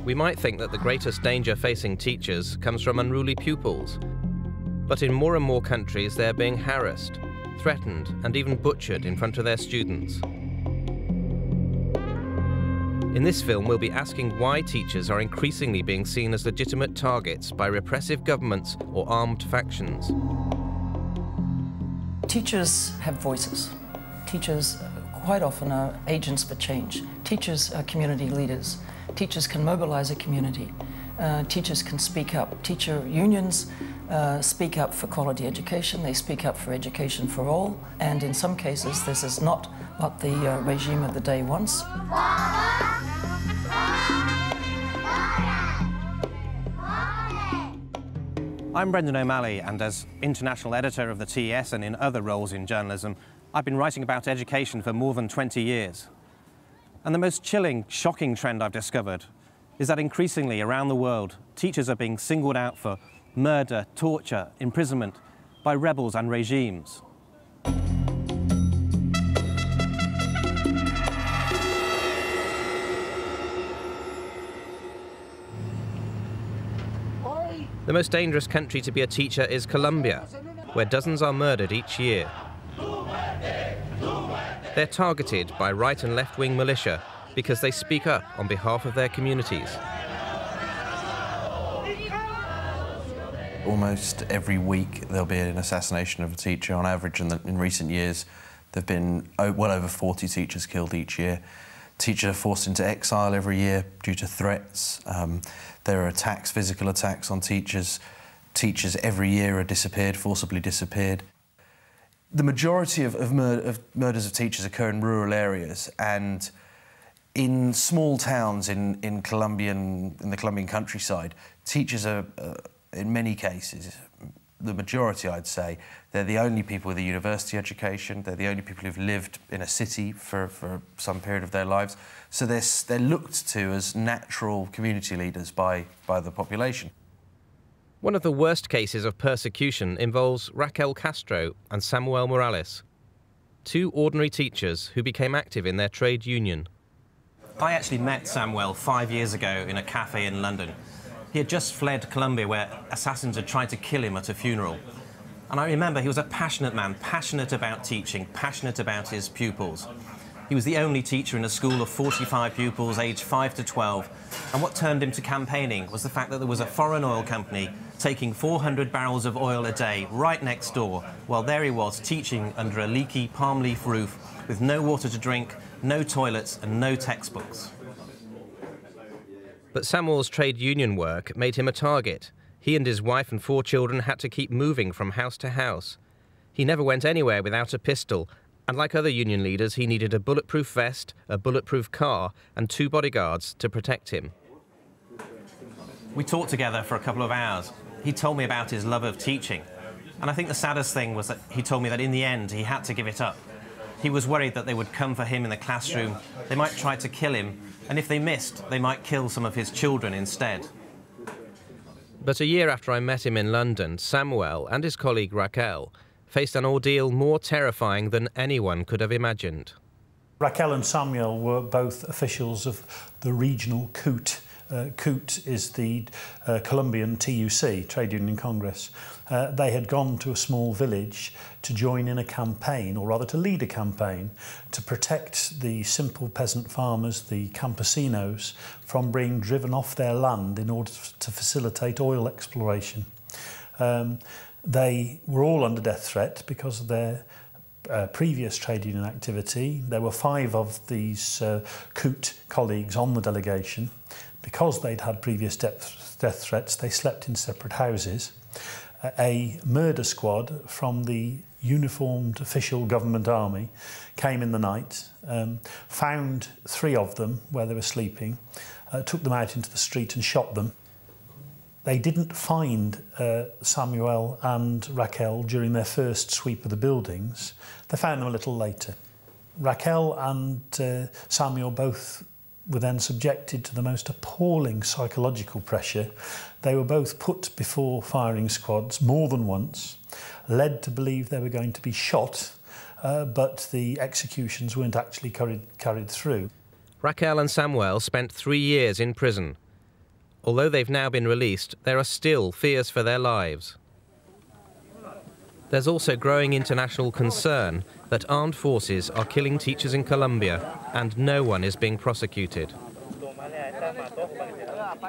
we might think that the greatest danger facing teachers comes from unruly pupils. But in more and more countries, they're being harassed, threatened, and even butchered in front of their students. In this film, we'll be asking why teachers are increasingly being seen as legitimate targets by repressive governments or armed factions. Teachers have voices. Teachers quite often are agents for change. Teachers are community leaders. Teachers can mobilize a community. Teachers can speak up. Teacher unions speak up for quality education. They speak up for education for all. And in some cases, this is not what the regime of the day wants. I'm Brendan O'Malley, and as international editor of the TES and in other roles in journalism, I've been writing about education for more than 20 years. And the most chilling, shocking trend I've discovered is that increasingly around the world, teachers are being singled out for murder, torture, imprisonment by rebels and regimes. The most dangerous country to be a teacher is Colombia, where dozens are murdered each year. They're targeted by right and left-wing militia because they speak up on behalf of their communities. Almost every week there'll be an assassination of a teacher. On average, in recent years, there have been well over 40 teachers killed each year. Teachers are forced into exile every year due to threats. There are attacks, physical attacks on teachers. Teachers every year are disappeared, forcibly disappeared. The majority of murders of teachers occur in rural areas, and in small towns in the Colombian countryside, teachers are, in many cases, the majority, I'd say, they're the only people with a university education. They're the only people who've lived in a city for some period of their lives. So they're looked to as natural community leaders by the population. One of the worst cases of persecution involves Raquel Castro and Samuel Morales, two ordinary teachers who became active in their trade union. I actually met Samuel 5 years ago in a cafe in London. He had just fled Colombia, where assassins had tried to kill him at a funeral. And I remember he was a passionate man, passionate about teaching, passionate about his pupils. He was the only teacher in a school of 45 pupils, aged 5 to 12. And what turned him to campaigning was the fact that there was a foreign oil company taking 400 barrels of oil a day right next door, while there he was teaching under a leaky palm leaf roof with no water to drink, no toilets and no textbooks. But Samuel's trade union work made him a target. He and his wife and 4 children had to keep moving from house to house. He never went anywhere without a pistol, and like other union leaders, he needed a bulletproof vest, a bulletproof car, and 2 bodyguards to protect him. We talked together for a couple of hours. He told me about his love of teaching, and I think the saddest thing was that he told me that in the end he had to give it up. He was worried that they would come for him in the classroom, they might try to kill him, and if they missed, they might kill some of his children instead. But a year after I met him in London, Samuel and his colleague Raquel faced an ordeal more terrifying than anyone could have imagined. Raquel and Samuel were both officials of the regional CUT. CUT is the Colombian TUC, Trade Union Congress. They had gone to a small village to join in a campaign, or rather to lead a campaign, to protect the simple peasant farmers, the campesinos, from being driven off their land in order to facilitate oil exploration. They were all under death threat because of their previous trade union activity. There were 5 of these CUT colleagues on the delegation. Because they'd had previous death threats, they slept in separate houses. A murder squad from the uniformed official government army came in the night, found 3 of them where they were sleeping, took them out into the street and shot them. They didn't find Samuel and Raquel during their first sweep of the buildings. They found them a little later. Raquel and Samuel both were then subjected to the most appalling psychological pressure. They were both put before firing squads more than once, led to believe they were going to be shot, but the executions weren't actually carried through. Raquel and Samuel spent 3 years in prison. Although they've now been released, there are still fears for their lives. There's also growing international concern that armed forces are killing teachers in Colombia and no one is being prosecuted.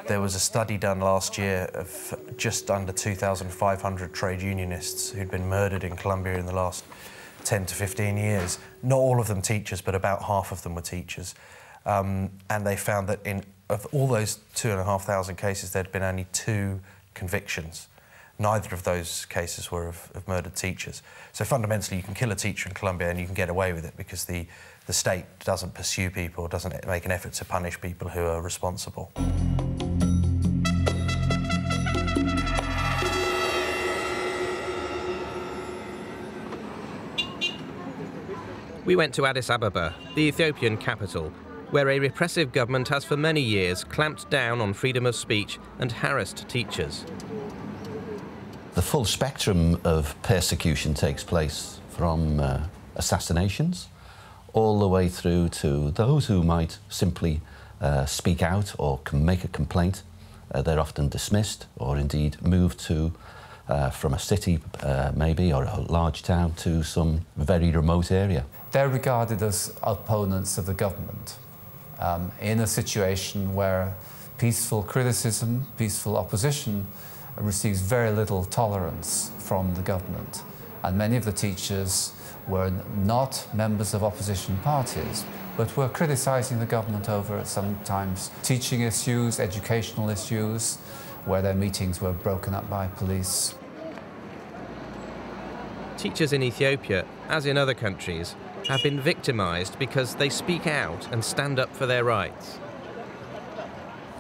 There was a study done last year of just under 2,500 trade unionists who'd been murdered in Colombia in the last 10 to 15 years. Not all of them teachers, but about half of them were teachers. And they found that of all those 2,500 cases, there'd been only 2 convictions. Neither of those cases were of murdered teachers. So fundamentally, you can kill a teacher in Colombia and you can get away with it because the state doesn't pursue people, doesn't make an effort to punish people who are responsible. We went to Addis Ababa, the Ethiopian capital, where a repressive government has for many years clamped down on freedom of speech and harassed teachers. The full spectrum of persecution takes place from assassinations all the way through to those who might simply speak out or can make a complaint. They're often dismissed or indeed moved to from a city maybe or a large town to some very remote area. They're regarded as opponents of the government in a situation where peaceful criticism, peaceful opposition receives very little tolerance from the government. And many of the teachers were not members of opposition parties, but were criticising the government over sometimes teaching issues, educational issues, where their meetings were broken up by police. Teachers in Ethiopia, as in other countries, have been victimised because they speak out and stand up for their rights.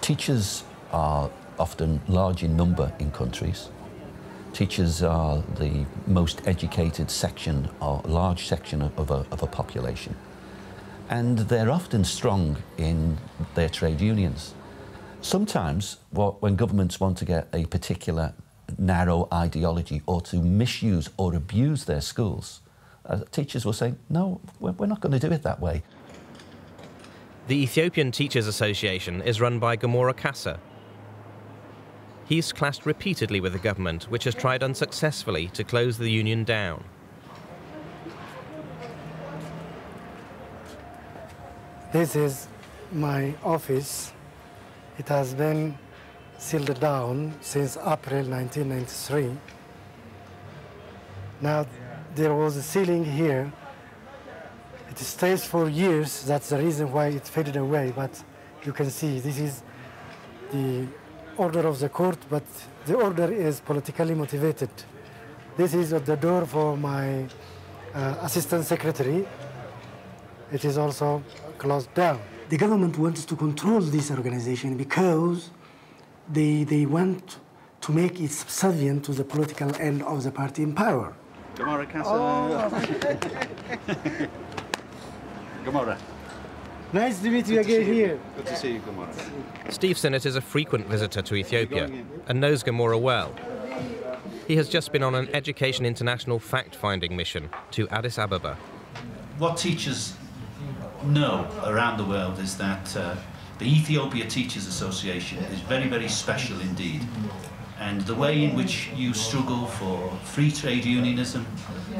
Teachers are often large in number in countries. Teachers are the most educated section or large section of a population. And they're often strong in their trade unions. Sometimes, when governments want to get a particular narrow ideology or to misuse or abuse their schools, teachers will say, no, we're not going to do it that way. The Ethiopian Teachers Association is run by Gamora Kassa. He's clashed repeatedly with the government, which has tried unsuccessfully to close the union down. This is my office. It has been sealed down since April 1993. Now, there was a ceiling here. It stays for years. That's the reason why it faded away. But you can see this is the order of the court, but the order is politically motivated. This is at the door for my assistant secretary. It is also closed down. The government wants to control this organization because they want to make it subservient to the political end of the party in power. Gamora Kassa. Gamora. Nice to meet you again here. Good to see you, Gamora. Steve Sinnott is a frequent visitor to Ethiopia and knows Gamora well. He has just been on an Education International fact-finding mission to Addis Ababa. What teachers know around the world is that the Ethiopia Teachers Association is very, very special indeed. And the way in which you struggle for free trade unionism,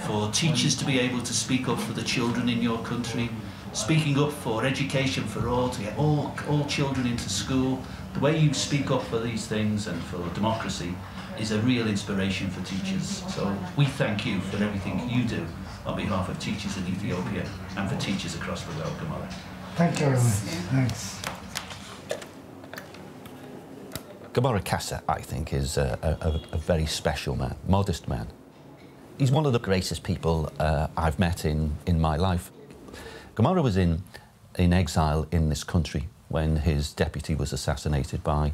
for teachers to be able to speak up for the children in your country, speaking up for education for all, to get all children into school, the way you speak up for these things and for democracy is a real inspiration for teachers. So we thank you for everything you do on behalf of teachers in Ethiopia and for teachers across the world. Gamora. Thank you very much. Thanks. Gamora Kassa, I think, is a very special man, modest man. He's one of the greatest people I've met in my life. Gamora was in exile in this country when his deputy was assassinated by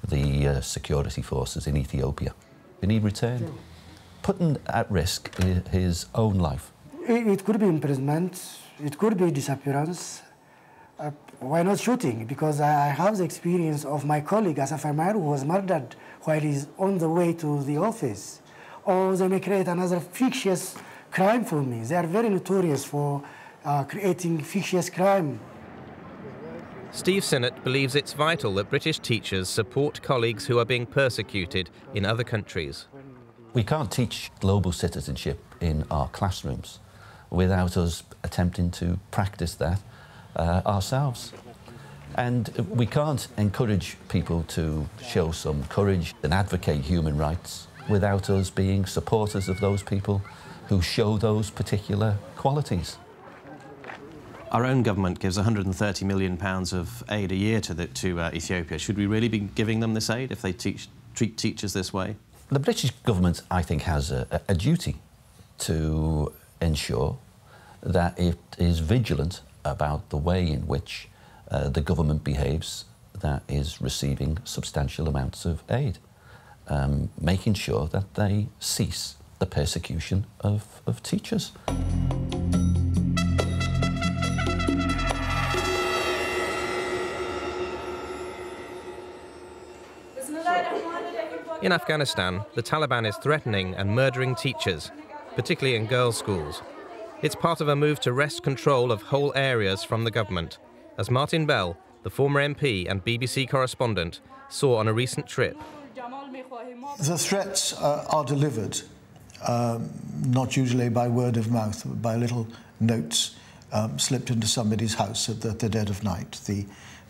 the security forces in Ethiopia. And he returned, putting at risk his own life. It could be imprisonment, it could be disappearance. Why not shooting? Because I have the experience of my colleague, Asaf Amar, who was murdered while he's on the way to the office. Or they may create another fictitious crime for me. They are very notorious for creating fictitious crime. Steve Sinnott believes it's vital that British teachers support colleagues who are being persecuted in other countries. We can't teach global citizenship in our classrooms without us attempting to practice that ourselves. And we can't encourage people to show some courage and advocate human rights without us being supporters of those people who show those particular qualities. Our own government gives £130 million of aid a year to Ethiopia. Should we really be giving them this aid if they treat teachers this way? The British government, I think, has a duty to ensure that it is vigilant about the way in which the government behaves that is receiving substantial amounts of aid, making sure that they cease the persecution of teachers. In Afghanistan, the Taliban is threatening and murdering teachers, particularly in girls' schools. It's part of a move to wrest control of whole areas from the government, as Martin Bell, the former MP and BBC correspondent, saw on a recent trip. The threats are delivered, not usually by word of mouth, but by little notes slipped into somebody's house at the dead of night.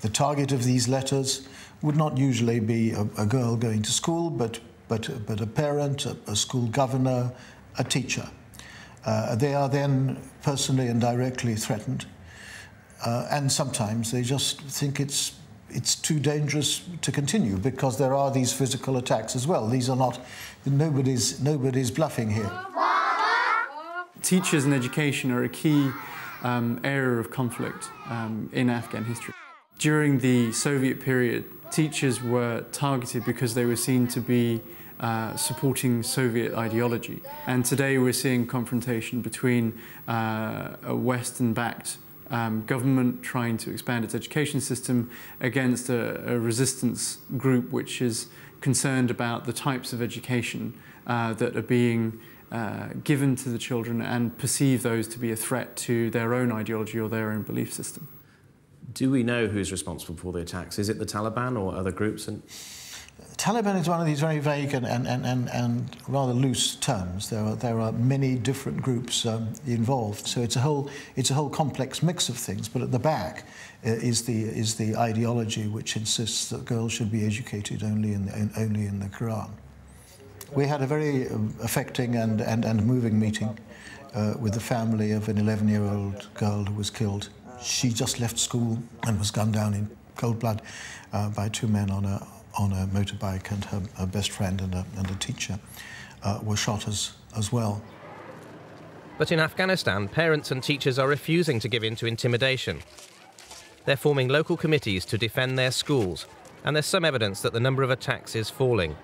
The target of these letters would not usually be a girl going to school, but a parent, a school governor, a teacher. They are then personally and directly threatened, and sometimes they just think it's too dangerous to continue because there are these physical attacks as well. These are not, nobody's bluffing here. Teachers and education are a key area of conflict in Afghan history. During the Soviet period, teachers were targeted because they were seen to be supporting Soviet ideology. And today we're seeing confrontation between a Western-backed government trying to expand its education system against a resistance group which is concerned about the types of education that are being given to the children and perceive those to be a threat to their own ideology or their own belief system. Do we know who's responsible for the attacks? Is it the Taliban or other groups? Taliban is one of these very vague and rather loose terms. There are many different groups involved, so it's a whole complex mix of things. But at the back is the ideology which insists that girls should be educated only in the Quran. We had a very affecting and moving meeting with the family of an 11-year-old girl who was killed. She just left school and was gunned down in cold blood by two men on a motorbike, and her best friend and a teacher were shot as well. But in Afghanistan, parents and teachers are refusing to give in to intimidation. They're forming local committees to defend their schools, and there's some evidence that the number of attacks is falling.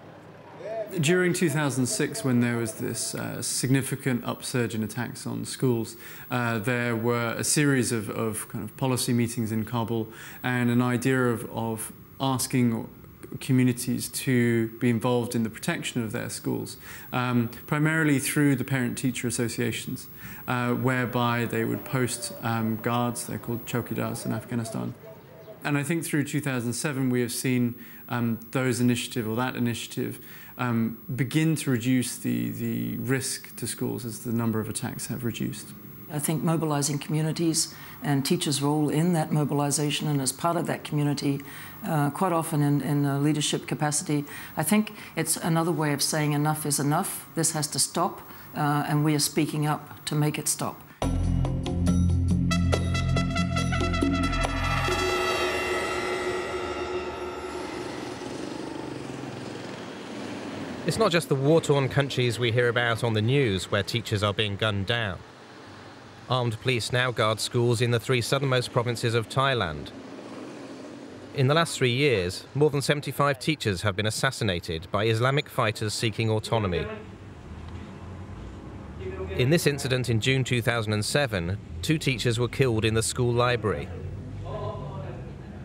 During 2006, when there was this significant upsurge in attacks on schools, there were a series of kind of policy meetings in Kabul and an idea of asking communities to be involved in the protection of their schools, primarily through the parent-teacher associations, whereby they would post guards, they're called chowkidars in Afghanistan. And I think through 2007 we have seen that initiative begin to reduce the risk to schools as the number of attacks have reduced. I think mobilising communities and teachers' role in that mobilisation and as part of that community, quite often in a leadership capacity, I think it's another way of saying enough is enough, this has to stop, and we are speaking up to make it stop. It's not just the war-torn countries we hear about on the news where teachers are being gunned down. Armed police now guard schools in the 3 southernmost provinces of Thailand. In the last 3 years, more than 75 teachers have been assassinated by Islamic fighters seeking autonomy. In this incident in June 2007, 2 teachers were killed in the school library.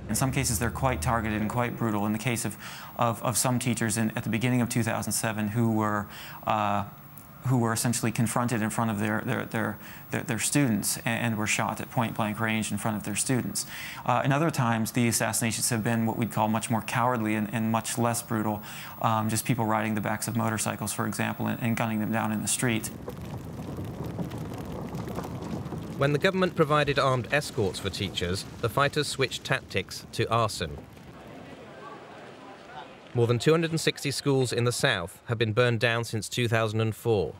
In some cases, they're quite targeted and quite brutal. In the case of some teachers at the beginning of 2007 who were who were essentially confronted in front of their students and were shot at point-blank range in front of their students. In other times, the assassinations have been what we'd call much more cowardly and much less brutal, just people riding the backs of motorcycles, for example, and gunning them down in the street. When the government provided armed escorts for teachers, the fighters switched tactics to arson. More than 260 schools in the south have been burned down since 2004.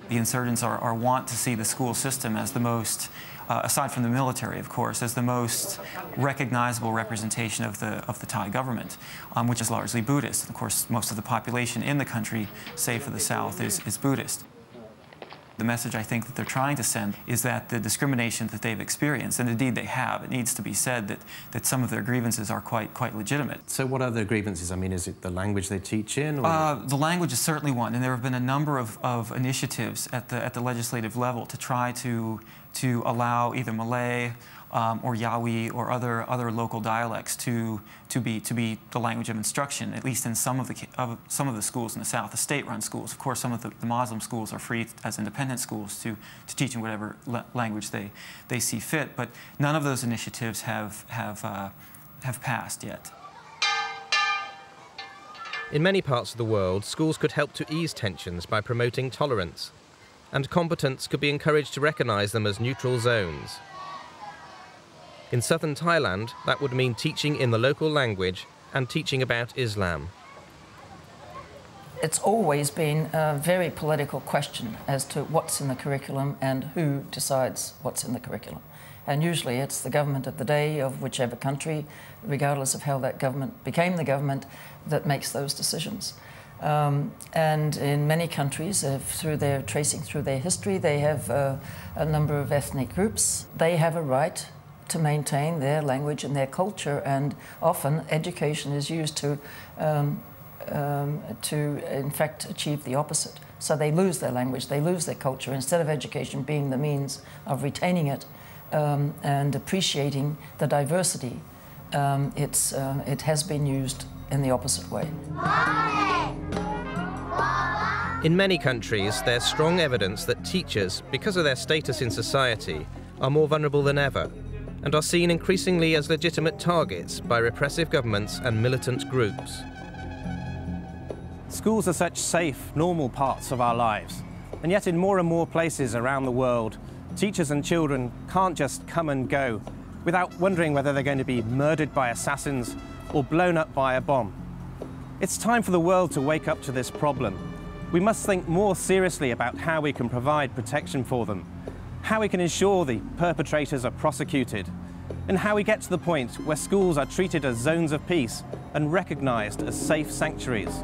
The insurgents are want to see the school system as the most, aside from the military, of course, as the most recognizable representation of the Thai government, which is largely Buddhist. Of course, most of the population in the country, save for the south, is Buddhist. The message I think that they're trying to send is that the discrimination that they've experienced, and indeed they have, it needs to be said that some of their grievances are quite legitimate. So what are their grievances? I mean, is it the language they teach in? Or? The language is certainly one, and there have been a number of initiatives at the legislative level to try to allow either Malay or Yawi or other local dialects to be the language of instruction, at least in some of the schools in the south, the state-run schools. Of course, some of the Muslim schools are free as independent schools to teach in whatever language they see fit, but none of those initiatives have passed yet. In many parts of the world, schools could help to ease tensions by promoting tolerance, and combatants could be encouraged to recognise them as neutral zones. In southern Thailand, that would mean teaching in the local language and teaching about Islam. It's always been a very political question as to what's in the curriculum and who decides what's in the curriculum. And usually it's the government of the day of whichever country, regardless of how that government became the government, that makes those decisions. And in many countries, tracing through their history, they have a number of ethnic groups. They have a right to maintain their language and their culture, and often education is used to in fact achieve the opposite. So they lose their language, they lose their culture, instead of education being the means of retaining it and appreciating the diversity. It has been used in the opposite way. In many countries, there's strong evidence that teachers, because of their status in society, are more vulnerable than ever, and are seen increasingly as legitimate targets by repressive governments and militant groups. Schools are such safe, normal parts of our lives, and yet in more and more places around the world, teachers and children can't just come and go without wondering whether they're going to be murdered by assassins or blown up by a bomb. It's time for the world to wake up to this problem. We must think more seriously about how we can provide protection for them, how we can ensure the perpetrators are prosecuted, and how we get to the point where schools are treated as zones of peace and recognised as safe sanctuaries.